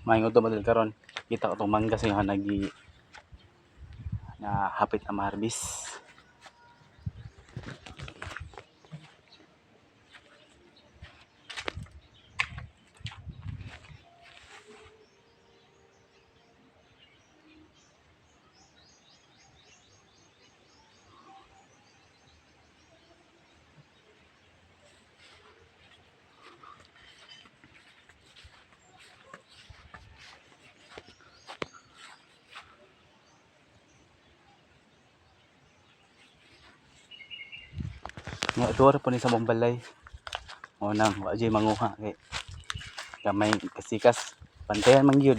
Maingod to madal karon. Kita ko tong mangga sa nagi na hapit na maharbis. Nga duwa po ni sa Bombalay. O nang wa jay manguha kay gamay kasikas. Pantayan man gyud.